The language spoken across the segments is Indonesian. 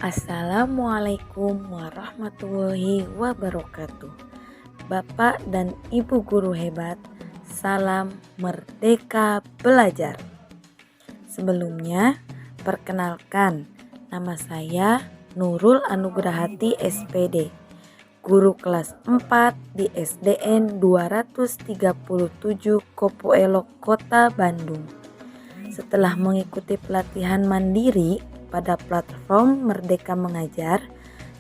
Assalamualaikum warahmatullahi wabarakatuh. Bapak dan Ibu guru hebat, salam merdeka belajar. Sebelumnya, perkenalkan, nama saya Nurul Anugrahati SPD, guru kelas 4 di SDN 237 Kopoelok, Kota Bandung. Setelah mengikuti pelatihan mandiri pada platform Merdeka Mengajar,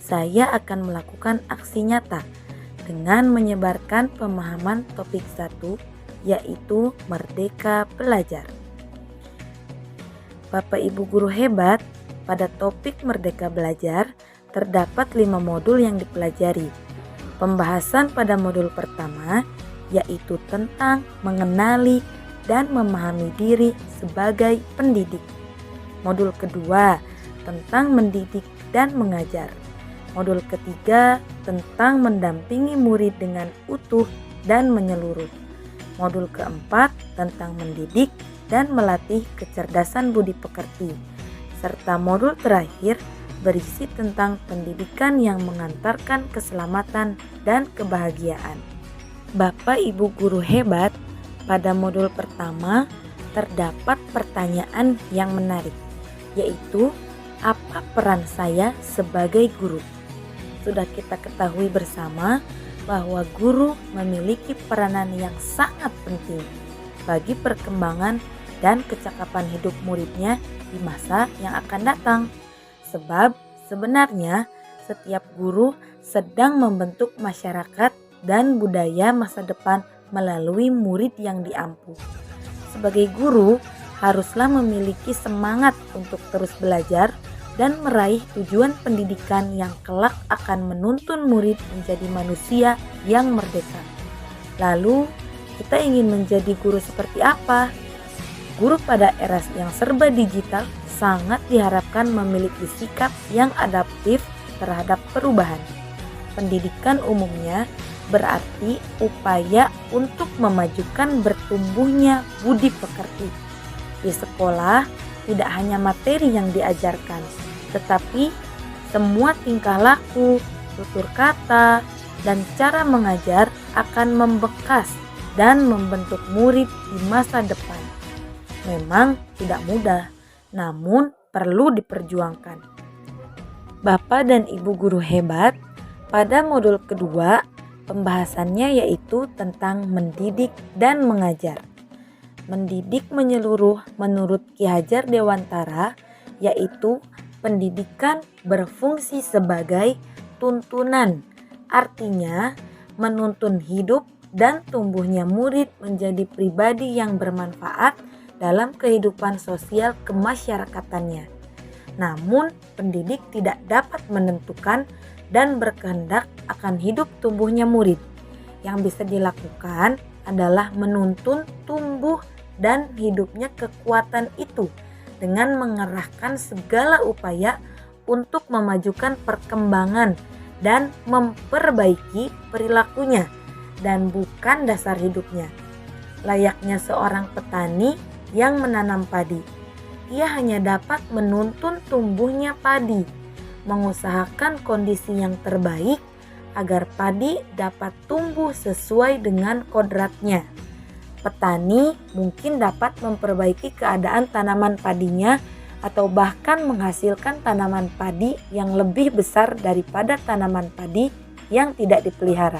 saya akan melakukan aksi nyata dengan menyebarkan pemahaman topik 1, yaitu Merdeka Belajar. Bapak Ibu guru hebat, pada topik Merdeka Belajar terdapat 5 modul yang dipelajari. Pembahasan pada modul pertama yaitu tentang mengenali dan memahami diri sebagai pendidik. Modul kedua tentang mendidik dan mengajar. Modul ketiga tentang mendampingi murid dengan utuh dan menyeluruh. Modul keempat tentang mendidik dan melatih kecerdasan budi pekerti. Serta modul terakhir berisi tentang pendidikan yang mengantarkan keselamatan dan kebahagiaan. Bapak Ibu guru hebat, pada modul pertama terdapat pertanyaan yang menarik, yaitu apa peran saya sebagai guru. Sudah kita ketahui bersama bahwa guru memiliki peranan yang sangat penting bagi perkembangan dan kecakapan hidup muridnya di masa yang akan datang. Sebab sebenarnya setiap guru sedang membentuk masyarakat dan budaya masa depan melalui murid yang diampu. Sebagai guru, haruslah memiliki semangat untuk terus belajar dan meraih tujuan pendidikan yang kelak akan menuntun murid menjadi manusia yang merdeka. Lalu, kita ingin menjadi guru seperti apa? Guru pada era yang serba digital sangat diharapkan memiliki sikap yang adaptif terhadap perubahan. Pendidikan umumnya berarti upaya untuk memajukan bertumbuhnya budi pekerti. Di sekolah tidak hanya materi yang diajarkan, tetapi semua tingkah laku, tutur kata, dan cara mengajar akan membekas dan membentuk murid di masa depan. Memang tidak mudah, namun perlu diperjuangkan. Bapak dan Ibu guru hebat, pada modul kedua pembahasannya yaitu tentang mendidik dan mengajar. Mendidik menyeluruh menurut Ki Hajar Dewantara yaitu pendidikan berfungsi sebagai tuntunan, artinya menuntun hidup dan tumbuhnya murid menjadi pribadi yang bermanfaat dalam kehidupan sosial kemasyarakatannya. Namun pendidik tidak dapat menentukan dan berkehendak akan hidup tumbuhnya murid. Yang bisa dilakukan adalah menuntun tumbuh dan hidupnya kekuatan itu dengan mengerahkan segala upaya untuk memajukan perkembangan dan memperbaiki perilakunya dan bukan dasar hidupnya. Layaknya seorang petani yang menanam padi, ia hanya dapat menuntun tumbuhnya padi, mengusahakan kondisi yang terbaik agar padi dapat tumbuh sesuai dengan kodratnya. Petani mungkin dapat memperbaiki keadaan tanaman padinya atau bahkan menghasilkan tanaman padi yang lebih besar daripada tanaman padi yang tidak dipelihara.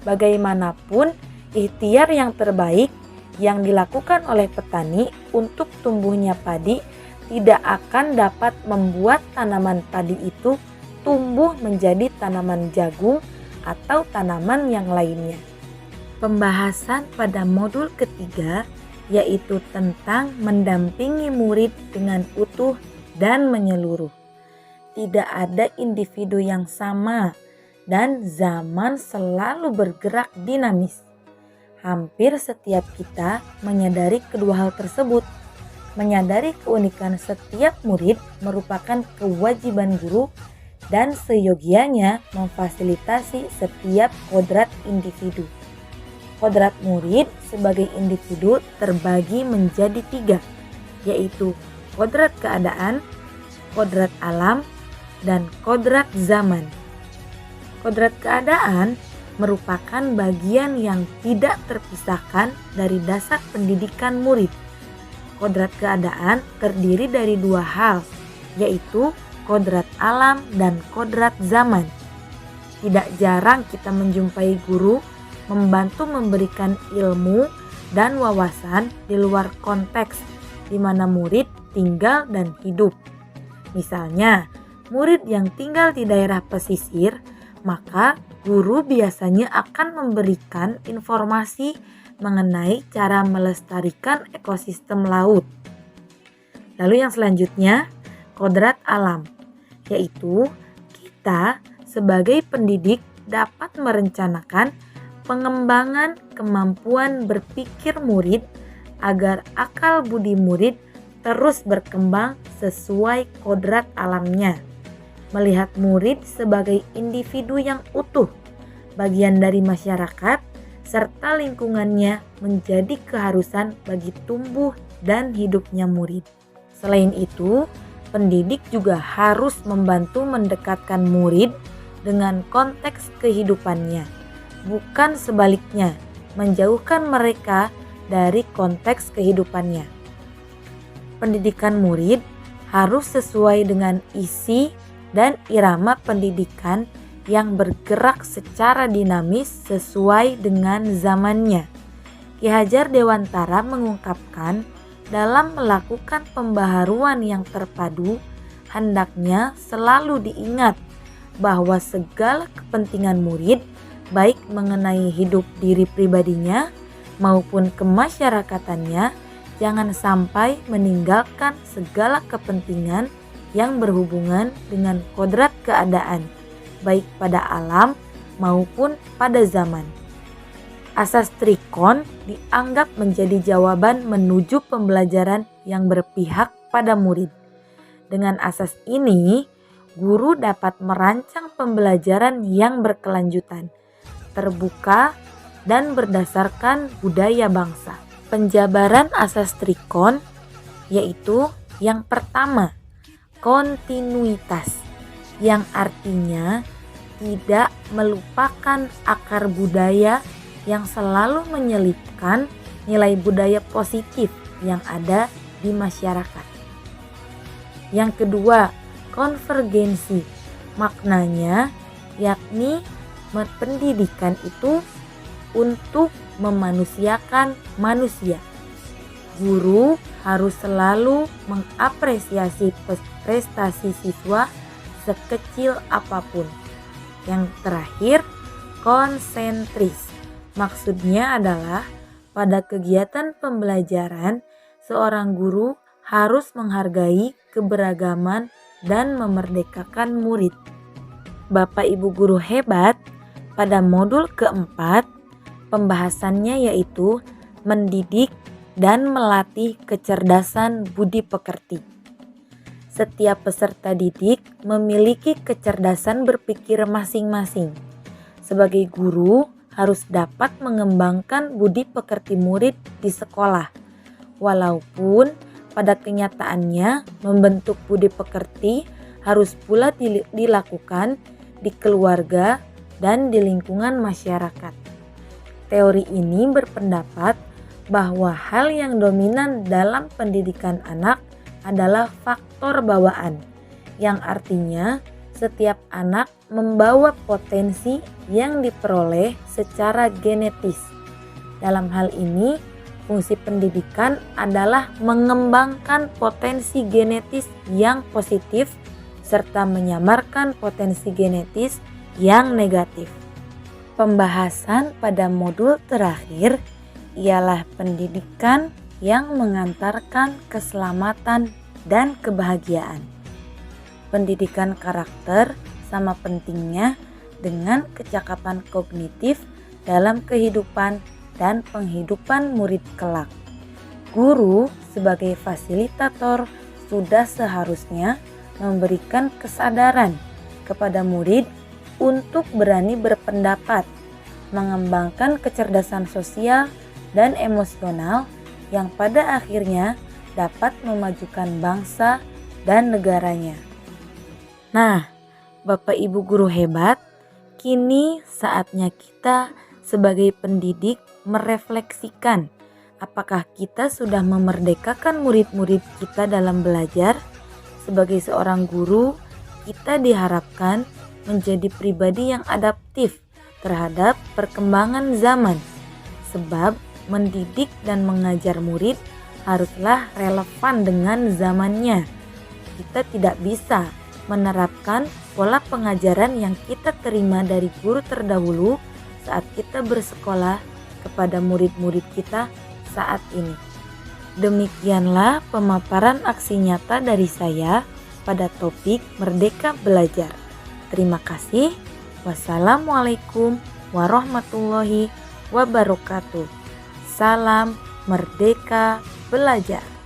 Bagaimanapun, ikhtiar yang terbaik yang dilakukan oleh petani untuk tumbuhnya padi tidak akan dapat membuat tanaman padi itu tumbuh menjadi tanaman jagung atau tanaman yang lainnya. Pembahasan pada modul ketiga yaitu tentang mendampingi murid dengan utuh dan menyeluruh. Tidak ada individu yang sama dan zaman selalu bergerak dinamis. Hampir setiap kita menyadari kedua hal tersebut. Menyadari keunikan setiap murid merupakan kewajiban guru dan seyogianya memfasilitasi setiap kodrat individu. Kodrat murid sebagai individu terbagi menjadi 3, yaitu kodrat keadaan, kodrat alam, dan kodrat zaman. Kodrat keadaan merupakan bagian yang tidak terpisahkan dari dasar pendidikan murid. Kodrat keadaan terdiri dari dua hal, yaitu kodrat alam dan kodrat zaman. Tidak jarang kita menjumpai guru membantu memberikan ilmu dan wawasan di luar konteks di mana murid tinggal dan hidup. Misalnya, murid yang tinggal di daerah pesisir, maka guru biasanya akan memberikan informasi mengenai cara melestarikan ekosistem laut. Lalu yang selanjutnya, kodrat alam, yaitu kita sebagai pendidik dapat merencanakan pengembangan kemampuan berpikir murid agar akal budi murid terus berkembang sesuai kodrat alamnya. Melihat murid sebagai individu yang utuh, bagian dari masyarakat, serta lingkungannya menjadi keharusan bagi tumbuh dan hidupnya murid. Selain itu, pendidik juga harus membantu mendekatkan murid dengan konteks kehidupannya, bukan sebaliknya, menjauhkan mereka dari konteks kehidupannya. Pendidikan murid harus sesuai dengan isi dan irama pendidikan yang bergerak secara dinamis sesuai dengan zamannya. Ki Hajar Dewantara mengungkapkan, dalam melakukan pembaharuan yang terpadu, hendaknya selalu diingat bahwa segala kepentingan murid, baik mengenai hidup diri pribadinya maupun kemasyarakatannya, jangan sampai meninggalkan segala kepentingan yang berhubungan dengan kodrat keadaan, baik pada alam maupun pada zaman. Asas Trikon dianggap menjadi jawaban menuju pembelajaran yang berpihak pada murid. Dengan asas ini, guru dapat merancang pembelajaran yang berkelanjutan, terbuka, dan berdasarkan budaya bangsa. Penjabaran asas Trikon yaitu yang pertama, kontinuitas, yang artinya tidak melupakan akar budaya yang selalu menyelipkan nilai budaya positif yang ada di masyarakat. Yang kedua, konvergensi, maknanya yakni pendidikan itu untuk memanusiakan manusia. Guru harus selalu mengapresiasi prestasi siswa sekecil apapun. Yang terakhir, konsentris. Maksudnya adalah pada kegiatan pembelajaran, seorang guru harus menghargai keberagaman dan memerdekakan murid. Bapak Ibu guru hebat, pada modul keempat, pembahasannya yaitu mendidik dan melatih kecerdasan budi pekerti. Setiap peserta didik memiliki kecerdasan berpikir masing-masing. Sebagai guru, harus dapat mengembangkan budi pekerti murid di sekolah. Walaupun pada kenyataannya membentuk budi pekerti harus pula dilakukan di keluarga dan di lingkungan masyarakat. Teori ini berpendapat bahwa hal yang dominan dalam pendidikan anak adalah faktor bawaan, yang artinya setiap anak membawa potensi yang diperoleh secara genetis. Dalam hal ini, fungsi pendidikan adalah mengembangkan potensi genetis yang positif serta menyamarkan potensi genetis yang negatif. Pembahasan pada modul terakhir ialah pendidikan yang mengantarkan keselamatan dan kebahagiaan. Pendidikan karakter sama pentingnya dengan kecakapan kognitif dalam kehidupan dan penghidupan murid kelak. Guru sebagai fasilitator sudah seharusnya memberikan kesadaran kepada murid untuk berani berpendapat, mengembangkan kecerdasan sosial dan emosional yang pada akhirnya dapat memajukan bangsa dan negaranya. Nah, Bapak Ibu guru hebat, kini saatnya kita sebagai pendidik merefleksikan apakah kita sudah memerdekakan murid-murid kita dalam belajar. Sebagai seorang guru, kita diharapkan menjadi pribadi yang adaptif terhadap perkembangan zaman. Sebab mendidik dan mengajar murid haruslah relevan dengan zamannya. Kita tidak bisa menerapkan pola pengajaran yang kita terima dari guru terdahulu saat kita bersekolah kepada murid-murid kita saat ini. Demikianlah pemaparan aksi nyata dari saya pada topik Merdeka Belajar. Terima kasih. Wassalamualaikum warahmatullahi wabarakatuh. Salam Merdeka Belajar.